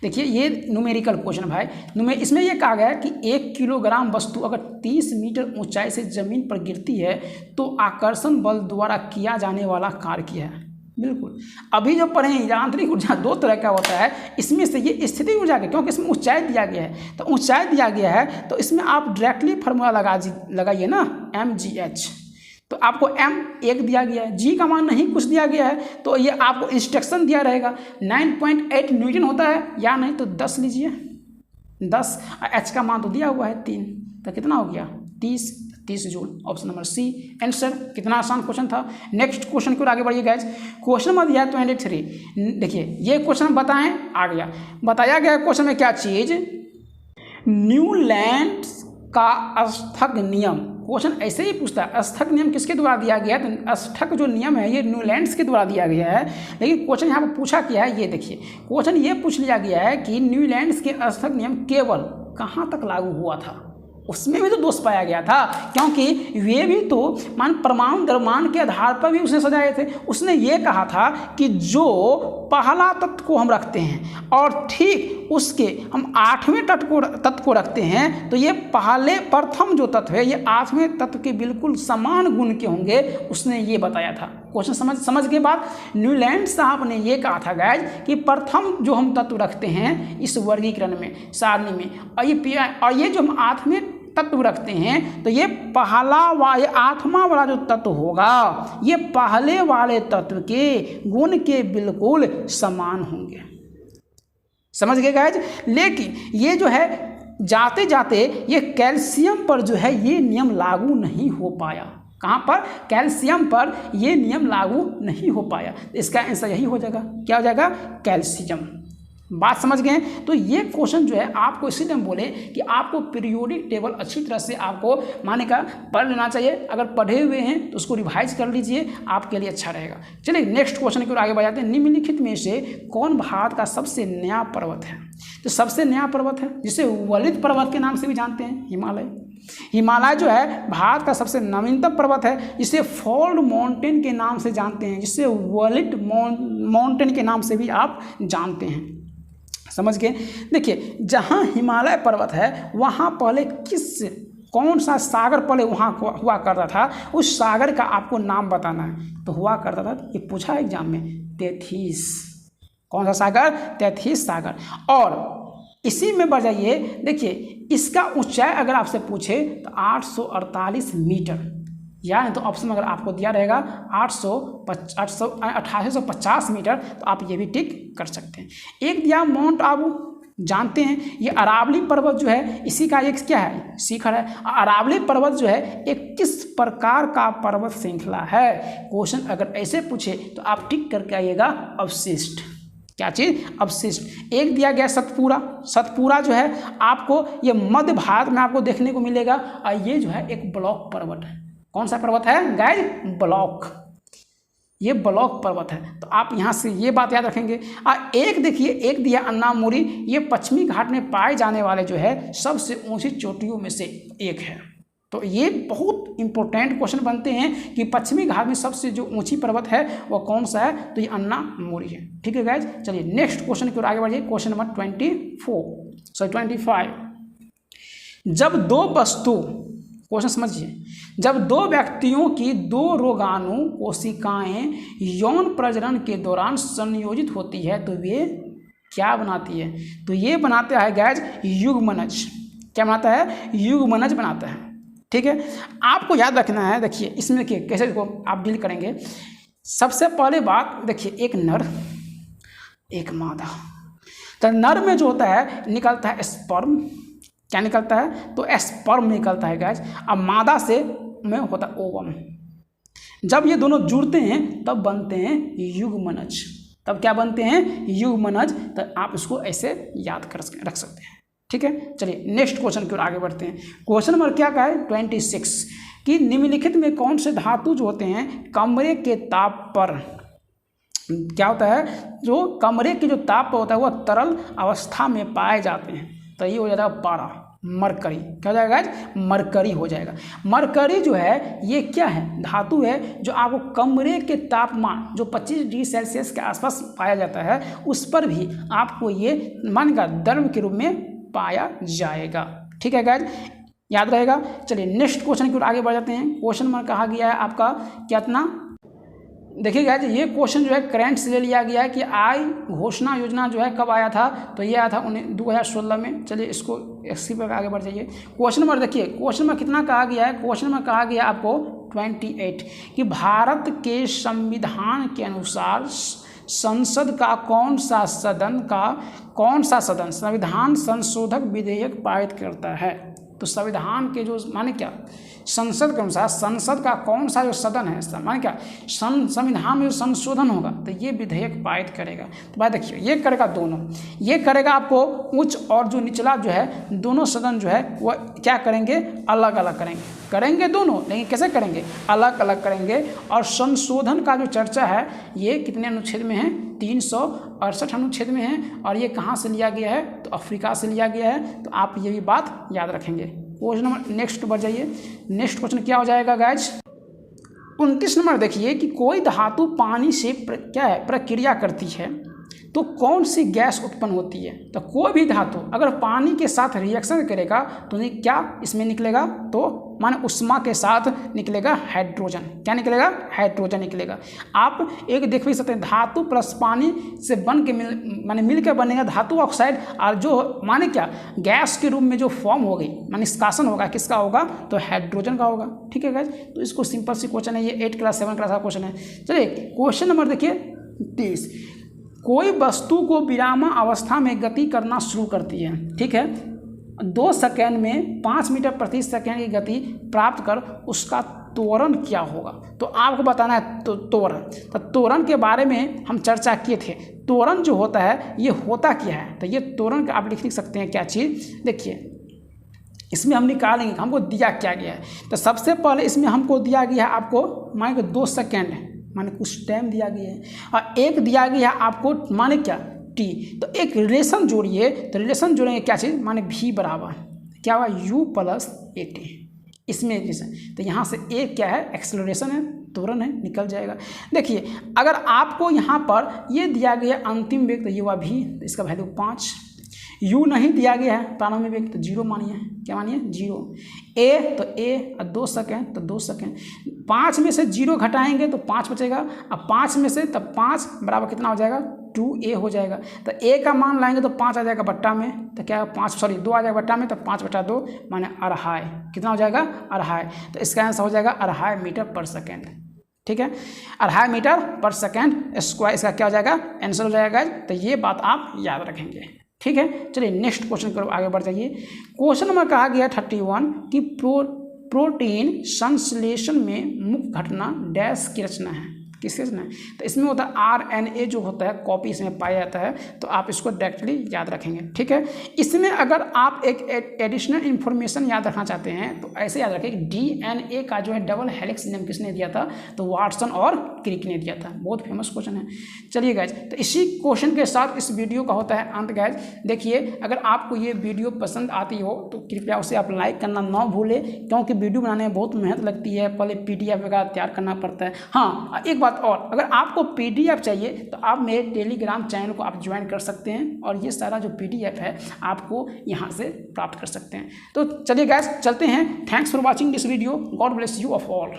देखिए ये न्यूमेरिकल क्वेश्चन भाई, इसमें ये कहा गया है कि 1 किलोग्राम वस्तु अगर 30 मीटर ऊंचाई से जमीन पर गिरती है तो आकर्षण बल द्वारा किया जाने वाला कार्य क्या है? बिल्कुल, अभी जो पढ़े हैं यांत्रिक ऊर्जा दो तरह का होता है, इसमें से ये स्थितिज ऊर्जा के, क्योंकि इसमें ऊंचाई दिया गया है, तो ऊंचाई दिया गया है तो इसमें आप डायरेक्टली फार्मूला लगाइए ना, MGH। तो आपको M 1 दिया गया है, G का मान नहीं कुछ दिया गया है, तो ये आपको इंस्ट्रक्शन दिया रहेगा 9.8 न्यूटन होता है, या नहीं तो 10 लीजिए, 10, H का मान तो दिया हुआ है 3, तो कितना हो गया? 30 joule. Option number C answer. कितना आसान क्वेश्चन था। नेक्स्ट क्वेश्चन की ओर आगे बढ़िए गाइज। क्वेश्चन नंबर दिया है 23। देखिए ये क्वेश्चन बताएं, आ गया, बताया गया क्वेश्चन में क्या चीज, न्यूलैंड का अस्थक नियम। क्वेश्चन ऐसे ही पूछता है, अस्थक नियम किसके द्वारा दिया गया है? तो अस्थक जो नियम है ये न्यूलैंड्स के द्वारा दिया गया है। लेकिन क्वेश्चन यहाँ पर पूछा क्या है, ये देखिए क्वेश्चन ये पूछ लिया गया है कि न्यूलैंड्स के अस्थक नियम केवल कहाँ तक लागू हुआ था। उसमें भी तो दोष पाया गया था, क्योंकि वे भी तो परमाणु द्रव्यमान के आधार पर भी उसने सजाए थे। उसने ये कहा था कि जो पहला तत्व को हम रखते हैं और ठीक उसके हम 8वें तत्व को रखते हैं, तो ये प्रथम जो तत्व है ये 8वें तत्व के बिल्कुल समान गुण के होंगे, उसने ये बताया था। क्वेश्चन समझ के बाद न्यूलैंड साहब ने ये कहा था गाइज कि प्रथम जो हम तत्व रखते हैं इस वर्गीकरण में, सारणी में, और ये जो हम 8वें तत्व रखते हैं, तो ये ये 8वां वाला जो तत्व होगा ये पहले वाले तत्व के गुण के बिल्कुल समान होंगे। समझ गए गाइज। लेकिन ये जो है जाते जाते ये कैल्शियम पर जो है ये नियम लागू नहीं हो पाया। कहाँ पर? कैल्शियम पर ये नियम लागू नहीं हो पाया। इसका आंसर यही हो जाएगा, क्या हो जाएगा? कैल्शियम। बात समझ गए। तो ये क्वेश्चन जो है आपको इसीलिए हम बोले कि आपको पीरियोडिक टेबल अच्छी तरह से आपको माने का पढ़ लेना चाहिए। अगर पढ़े हुए हैं तो उसको रिवाइज कर लीजिए, आपके लिए अच्छा रहेगा। चलिए नेक्स्ट क्वेश्चन की ओर आगे बढ़ जाते हैं। निम्नलिखित में से कौन भारत का सबसे नया पर्वत है? तो सबसे नया पर्वत है जिसे वलित पर्वत के नाम से भी जानते हैं, हिमालय। हिमालय जो है भारत का सबसे नवीनतम पर्वत है, जिसे फोल्ड माउंटेन के नाम से जानते हैं, जिसे वलित माउंटेन के नाम से भी आप जानते हैं। समझ गए। देखिए जहाँ हिमालय पर्वत है वहाँ पहले कौन सा सागर पहले वहाँ हुआ करता था, उस सागर का आपको नाम बताना है। तो हुआ करता था, ये पूछा एग्जाम में, तेथिस। कौन सा सागर? तेथिस सागर। और इसी में बढ़ जाइए, देखिए इसका ऊंचाई अगर आपसे पूछे तो 848 मीटर, यानी तो ऑप्शन अगर आपको दिया रहेगा 8850 मीटर, तो आप ये भी टिक कर सकते हैं। एक दिया माउंट आबू, जानते हैं ये अरावली पर्वत जो है इसी का एक क्या है? शिखर है। अरावली पर्वत जो है एक किस प्रकार का पर्वत श्रृंखला है? क्वेश्चन अगर ऐसे पूछे तो आप टिक करके आइएगा अवशिष्ट। क्या चीज़? अवशिष्ट। एक दिया गया सतपुरा। सतपुरा जो है आपको ये मध्य भारत में आपको देखने को मिलेगा और ये जो है एक ब्लॉक पर्वत है। कौन सा पर्वत है गाइज? ब्लॉक। ये ब्लॉक पर्वत है। तो आप यहाँ से ये बात याद रखेंगे। एक देखिए, एक दिया अन्नामुरी, ये पश्चिमी घाट में पाए जाने वाले जो है सबसे ऊंची चोटियों में से एक है। तो ये बहुत इंपॉर्टेंट क्वेश्चन बनते हैं कि पश्चिमी घाट में सबसे जो ऊंची पर्वत है वो कौन सा है? तो ये अन्नामुरी है। ठीक है गाइज, चलिए नेक्स्ट क्वेश्चन की ओर आगे बढ़िए। Question number 25। जब दो वस्तु, क्वेश्चन समझिए, जब दो व्यक्तियों की दो रोगाणु कोशिकाएं यौन प्रजनन के दौरान संयोजित होती है तो वे क्या बनाती है? तो ये बनाता है गाइज युग्मनज। क्या बनाता है? युग्मनज बनाता है। ठीक है, आपको याद रखना है। देखिए इसमें देखिए कैसे को आप डील करेंगे। सबसे पहले बात देखिए, एक नर एक मादा। तो नर में जो होता है निकलता है स्पर्म। क्या निकलता है? तो स्पर्म निकलता है गाइज। अब मादा से में होता है ओवम। जब ये दोनों जुड़ते हैं तब बनते हैं युग्मनज। तब क्या बनते हैं? युग्मनज। तो आप इसको ऐसे याद कर रख सकते हैं। ठीक है, चलिए नेक्स्ट क्वेश्चन की ओर आगे बढ़ते हैं। क्वेश्चन नंबर क्या का है? 26 कि निम्नलिखित में कौन से धातु जो होते हैं कमरे के ताप पर, क्या होता है, जो कमरे के जो ताप पर होता है वह तरल अवस्था में पाए जाते हैं? तो ये हो जाता है पारा, मरकरी। क्या हो जाएगा? मरकरी हो जाएगा। मरकरी जो है ये क्या है? धातु है जो आपको कमरे के तापमान जो 25 डिग्री सेल्सियस के आसपास पाया जाता है उस पर भी आपको ये मान का द्रव के रूप में पाया जाएगा। ठीक है गाइज, याद रहेगा। चलिए नेक्स्ट क्वेश्चन की ओर आगे बढ़ जाते हैं। क्वेश्चन नंबर कहा गया है आपका कितना? देखिए गाइज, ये क्वेश्चन जो है करंट से ले लिया गया है कि आय घोषणा योजना जो है कब आया था? तो ये आया था 2016 में। चलिए इसको इसी पर आगे बढ़ जाइए। क्वेश्चन नंबर देखिए, क्वेश्चन नंबर कितना कहा गया है? क्वेश्चन नंबर कहा गया आपको 28 कि भारत के संविधान के अनुसार संसद का कौन सा सदन संविधान संशोधक विधेयक पारित करता है? तो संविधान के जो माने क्या, संसद के अनुसार संसद का कौन सा जो सदन है माने क्या, संविधान में जो संशोधन होगा तो ये विधेयक पारित करेगा। तो भाई देखिए ये करेगा दोनों, ये करेगा आपको उच्च और जो निचला जो है दोनों सदन जो है वह क्या करेंगे? अलग अलग करेंगे दोनों, लेकिन कैसे करेंगे? अलग अलग करेंगे। और संशोधन का जो चर्चा है ये कितने अनुच्छेद में है? 368 अनुच्छेद में है। और ये कहाँ से लिया गया है? तो अफ्रीका से लिया गया है। तो आप ये भी बात याद रखेंगे। क्वेश्चन नंबर नेक्स्ट बढ़ जाइए। नेक्स्ट क्वेश्चन क्या हो जाएगा गाइज? 29 नंबर देखिए कि कोई धातु पानी से क्या है प्रक्रिया करती है तो कौन सी गैस उत्पन्न होती है? तो कोई भी धातु अगर पानी के साथ रिएक्शन करेगा तो क्या इसमें निकलेगा? तो माने उष्मा के साथ निकलेगा हाइड्रोजन। क्या निकलेगा? हाइड्रोजन निकलेगा। आप एक देख भी सकते हैं, धातु प्लस पानी से बन के मिलकर बनेगा धातु ऑक्साइड। और जो माने क्या गैस के रूप में जो फॉर्म होगी माने निष्कासन होगा, किसका होगा? तो हाइड्रोजन का होगा। ठीक है गाइस, तो इसको सिंपल सी क्वेश्चन है, ये 8 क्लास 7 क्लास का क्वेश्चन है। चलिए क्वेश्चन नंबर देखिए 30, कोई वस्तु को विरामा अवस्था में गति करना शुरू करती है, ठीक है, 2 सेकेंड में 5 मीटर प्रति सेकेंड की गति प्राप्त कर उसका त्वरण क्या होगा? तो आपको बताना है तो त्वरण। तो त्वरण के बारे में हम चर्चा किए थे। त्वरण जो होता है ये होता क्या है? तो ये त्वरण का आप लिख सकते हैं क्या चीज़? देखिए इसमें हम निकालेंगे हमको दिया क्या गया है। तो सबसे पहले इसमें हमको दिया गया है आपको मान के 2 सेकेंड माने कुछ टाइम दिया गया है, और एक दिया गया है आपको माने क्या टी। तो एक रिलेशन जोड़िए, तो रिलेशन जोड़ेंगे क्या चीज़ माने v बराबर क्या हुआ u प्लस ए टी, इसमें रिलेशन। तो यहाँ से ए क्या है? एक्सेलरेशन है, त्वरण है, निकल जाएगा। देखिए अगर आपको यहाँ पर ये दिया गया अंतिम वेग तो ये हुआ v, तो इसका वैल्यू 5। u नहीं दिया गया है प्रारंभिक वेग तो 0 मानिए। क्या मानिए? 0। a तो a, 2 सेकेंड तो 2 सेकेंड। 5 में से 0 घटाएंगे तो 5 बचेगा। अब 5 में से तब 5 बराबर कितना हो जाएगा? 2a हो जाएगा। तो a का मान लाएंगे तो 5 आ जाएगा बट्टा में, तो क्या 2 आ जाएगा बट्टा में, तो 5/2 माने अढ़ाई। कितना हो जाएगा? अढ़ाई। तो इसका आंसर हो जाएगा 2.5 मीटर पर सेकेंड। ठीक है, 2.5 मीटर पर सेकेंड स्क्वायर इसका क्या हो जाएगा? आंसर हो जाएगा। तो ये बात आप याद रखेंगे। ठीक है, चलिए नेक्स्ट क्वेश्चन की ओर आगे बढ़ जाइए। क्वेश्चन नंबर कहा गया 31 कि प्रोटीन संश्लेषण में मुख्य घटना डैश की रचना है। किसके ना, तो इसमें होता है RNA जो होता है कॉपी इसमें पाया जाता है, तो आप इसको डायरेक्टली याद रखेंगे, ठीक है। इसमें अगर आप एक एडिशनल इन्फॉर्मेशन याद रखना चाहते हैं तो ऐसे याद रखें कि DNA का जो है डबल हेलिक्स नेम किसने दिया था, तो वाटसन और क्रिक ने दिया था। बहुत फेमस क्वेश्चन है। चलिए गाइज, तो इसी क्वेश्चन के साथ इस वीडियो का होता है अंत। गाइज देखिए, अगर आपको ये वीडियो पसंद आती हो तो कृपया उसे आप लाइक करना ना भूलें, क्योंकि वीडियो बनाने में बहुत मेहनत लगती है, पहले PDF वगैरह तैयार करना पड़ता है। हाँ, एक बात और, अगर आपको PDF चाहिए तो आप मेरे टेलीग्राम चैनल को आप ज्वाइन कर सकते हैं और ये सारा जो PDF है आपको यहाँ से प्राप्त कर सकते हैं। तो चलिए गाइज चलते हैं। Thanks for watching this video. God bless you of all.